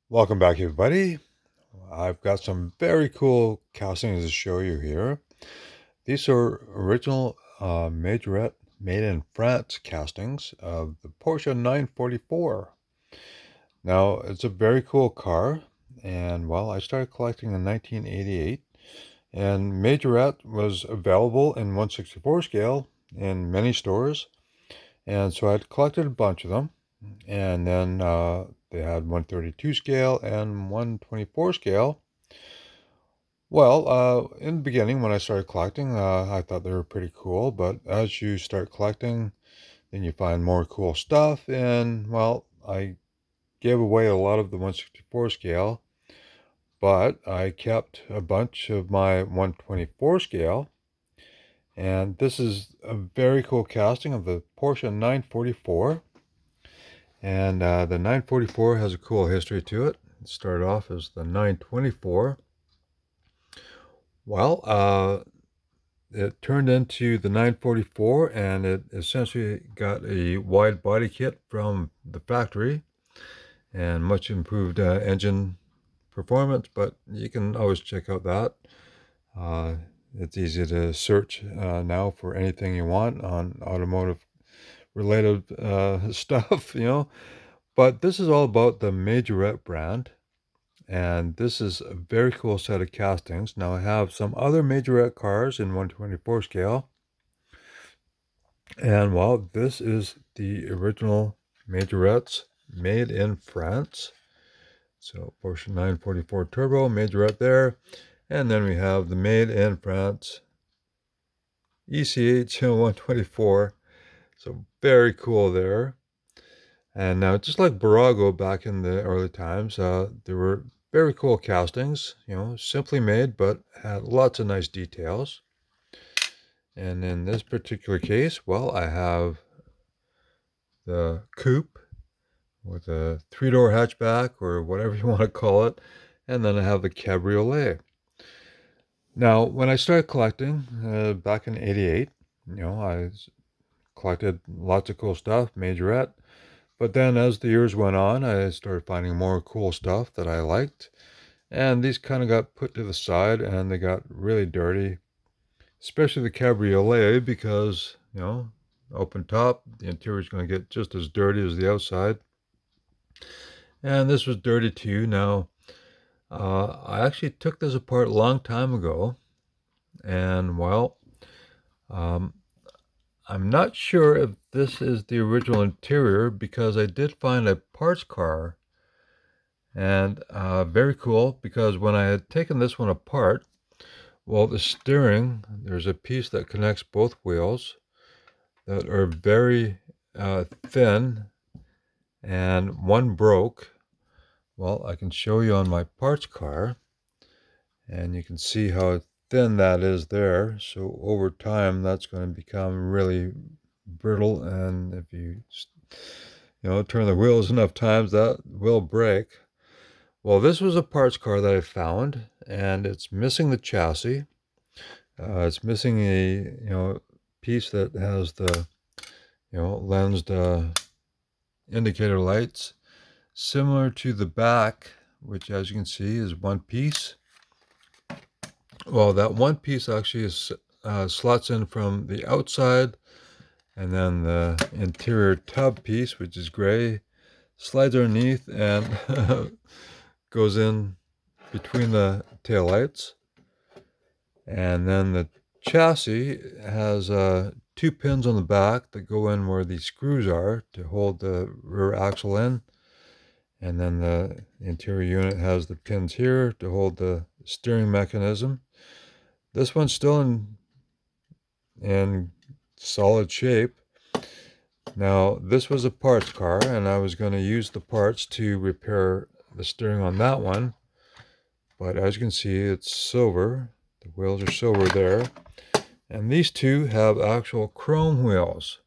Welcome back, everybody. I've got some very cool castings to show you here. These are original Majorette made in France castings of the Porsche 944. Now, it's a very cool car, and well, I started collecting in 1988, and Majorette was available in 1/64 scale in many stores, and so I collected a bunch of them. And then they had 132 scale and 124 scale. Well, in the beginning, when I started collecting, I thought they were pretty cool. But as you start collecting, then you find more cool stuff. And well, I gave away a lot of the 164 scale, but I kept a bunch of my 124 scale. And this is a very cool casting of the Porsche 944. And the 944 has a cool history to it. It started off as the 924. Well, it turned into the 944, and it essentially got a wide body kit from the factory and much improved engine performance, but you can always check out that. Uh, it's easy to search now for anything you want on automotive related stuff. But this is all about the Majorette brand, and this is a very cool set of castings. Now I have some other Majorette cars in 124 scale, and well, this is the original Majorettes made in France. So Porsche 944 Turbo Majorette there, and then we have the made in France ECH 124. So very cool there. And now, just like Barago back in the early times, there were very cool castings, simply made, but had lots of nice details. And in this particular case, well, I have the coupe with a three-door hatchback or whatever you want to call it, and then I have the cabriolet. Now, when I started collecting back in '88, I collected lots of cool stuff, Majorette. But then as the years went on, I started finding more cool stuff that I liked. And these kind of got put to the side and they got really dirty, especially the cabriolet because, open top, the interior is going to get just as dirty as the outside. And this was dirty too. Now, I actually took this apart a long time ago. And well, um, I'm not sure if this is the original interior because I did find a parts car. And very cool because when I had taken this one apart, well, the steering, there's a piece that connects both wheels that are very thin, and one broke. Well, I can show you on my parts car, and you can see how thin that is there. So over time, that's going to become really brittle, and if you turn the wheels enough times, that will break. Well, this was a parts car that I found, and it's missing the chassis. It's missing a piece that has the lensed indicator lights, similar to the back, which, as you can see, is one piece. Well, that one piece actually is slots in from the outside, and then the interior tub piece, which is gray, slides underneath and goes in between the taillights. And then the chassis has two pins on the back that go in where the screws are to hold the rear axle in. And then the interior unit has the pins here to hold the steering mechanism. This one's still in solid shape. Now, this was a parts car, and I was going to use the parts to repair the steering on that one. But as you can see, it's silver. The wheels are silver there. And these two have actual chrome wheels.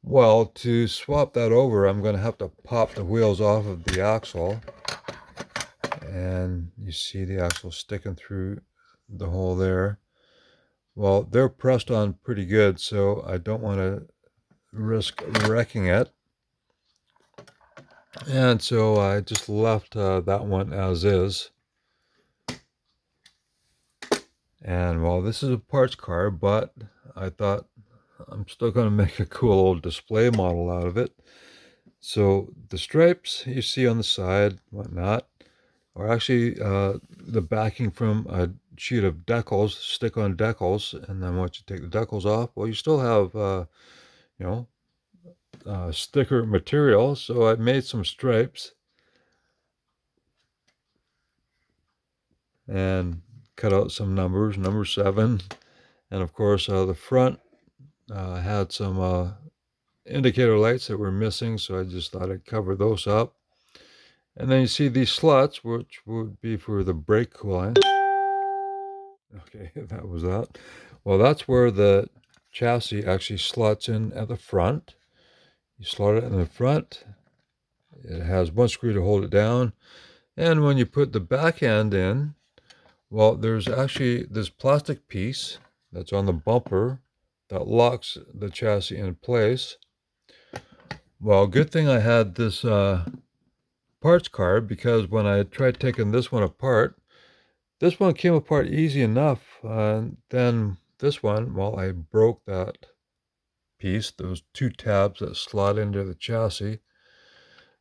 Well, to swap that over, I'm going to have to pop the wheels off of the axle. And you see the axle sticking through the hole there. Well, they're pressed on pretty good, so I don't want to risk wrecking it. And so I just left that one as is. And well, this is a parts car, but I thought I'm still going to make a cool old display model out of it. So the stripes you see on the side, whatnot, are actually the backing from a sheet of decals, stick-on decals. And then once you take the decals off, well, you still have, you know, sticker material. So I made some stripes and cut out some numbers, number 7. And of course, the front had some indicator lights that were missing, so I just thought I'd cover those up. And then you see these sluts, which would be for the brake cooling. Okay, that was that. Well, that's where the chassis actually slots in at the front. You slot it in the front. It has one screw to hold it down. And when you put the back end in, well, there's actually this plastic piece that's on the bumper that locks the chassis in place. Well, good thing I had this parts card, because when I tried taking this one apart, this one came apart easy enough. Then this one, well, I broke that piece, those 2 tabs that slot into the chassis.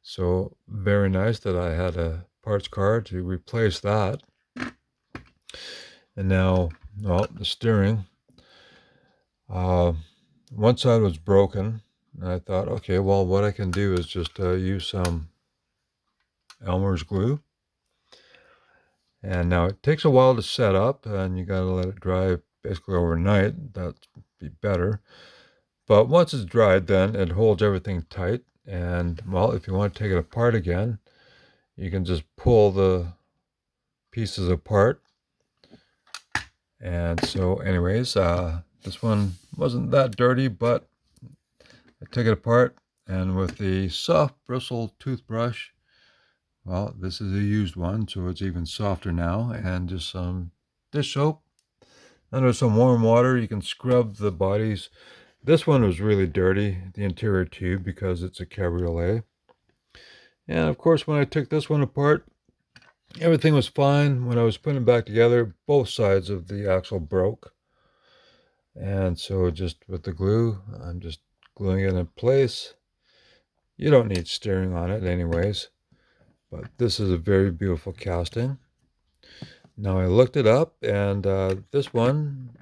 So very nice that I had a parts card to replace that. And now, well, the steering. One side was broken, and I thought, okay, well, what I can do is just use some Elmer's glue. And now it takes a while to set up, and you got to let it dry basically overnight. That'd be better. But once it's dried, then it holds everything tight. And well, if you want to take it apart again, you can just pull the pieces apart. And so anyways, this one wasn't that dirty, but I took it apart, and with the soft bristle toothbrush, well, this is a used one, so it's even softer now, and just some dish soap. Under some warm water, you can scrub the bodies. This one was really dirty, the interior tube, because it's a cabriolet. And of course, when I took this one apart, everything was fine. When I was putting it back together, both sides of the axle broke. And so just with the glue, I'm just gluing it in place. You don't need steering on it anyways, but this is a very beautiful casting. Now I looked it up, and this one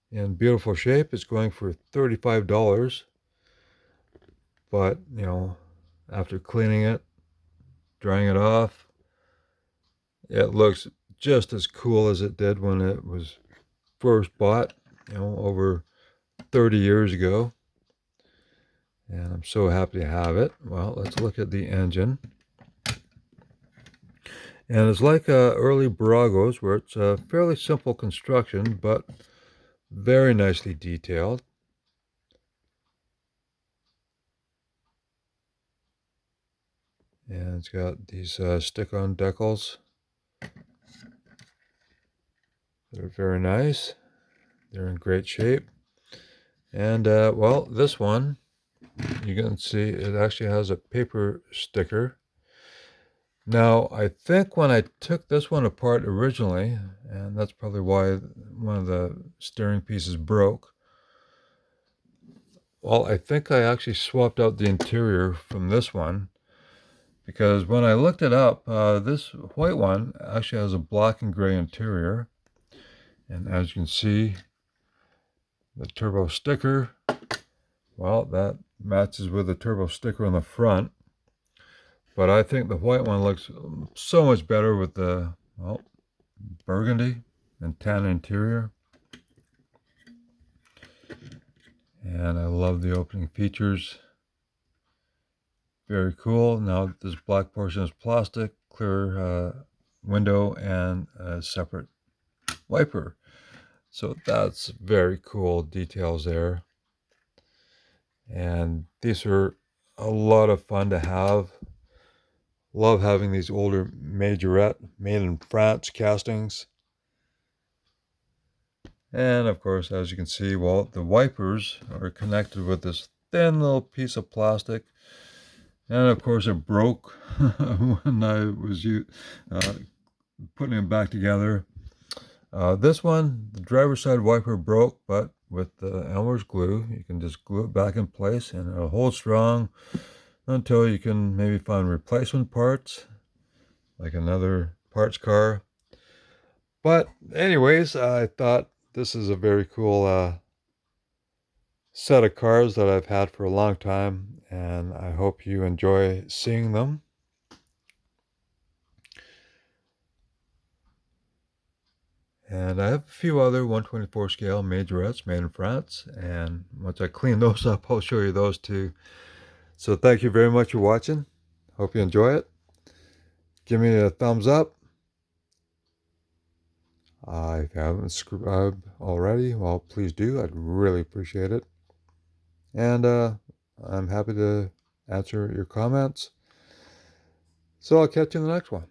in beautiful shape is going for $35. But, after cleaning it, drying it off, it looks just as cool as it did when it was first bought, over 30 years ago. And I'm so happy to have it. Well, let's look at the engine. And it's like early Buragos, where it's a fairly simple construction, but very nicely detailed. And it's got these stick-on decals that are very nice. They're in great shape. And, well, this one, you can see it actually has a paper sticker. Now, I think when I took this one apart originally, and that's probably why one of the steering pieces broke, well, I think I actually swapped out the interior from this one, because when I looked it up, this white one actually has a black and gray interior. And as you can see, the turbo sticker, well, that matches with the turbo sticker on the front. But I think the white one looks so much better with the, well, burgundy and tan interior. And I love the opening features. Very cool. Now this black portion is plastic, clear window, and a separate wiper. So that's very cool details there. And these are a lot of fun to have. Love having these older Majorette made in France castings. And of course, as you can see, well, the wipers are connected with this thin little piece of plastic. And of course, it broke when I was uh, putting it back together. This one, the driver's side wiper broke, but with the Elmer's glue, you can just glue it back in place and it'll hold strong until you can maybe find replacement parts, like another parts car. But anyways, I thought this is a very cool set of cars that I've had for a long time, and I hope you enjoy seeing them. And I have a few other 124 scale majorettes made in France, and once I clean those up, I'll show you those too. So thank you very much for watching. Hope you enjoy it. Give me a thumbs up. If you haven't subscribed already, well, please do. I'd really appreciate it. And I'm happy to answer your comments. So I'll catch you in the next one.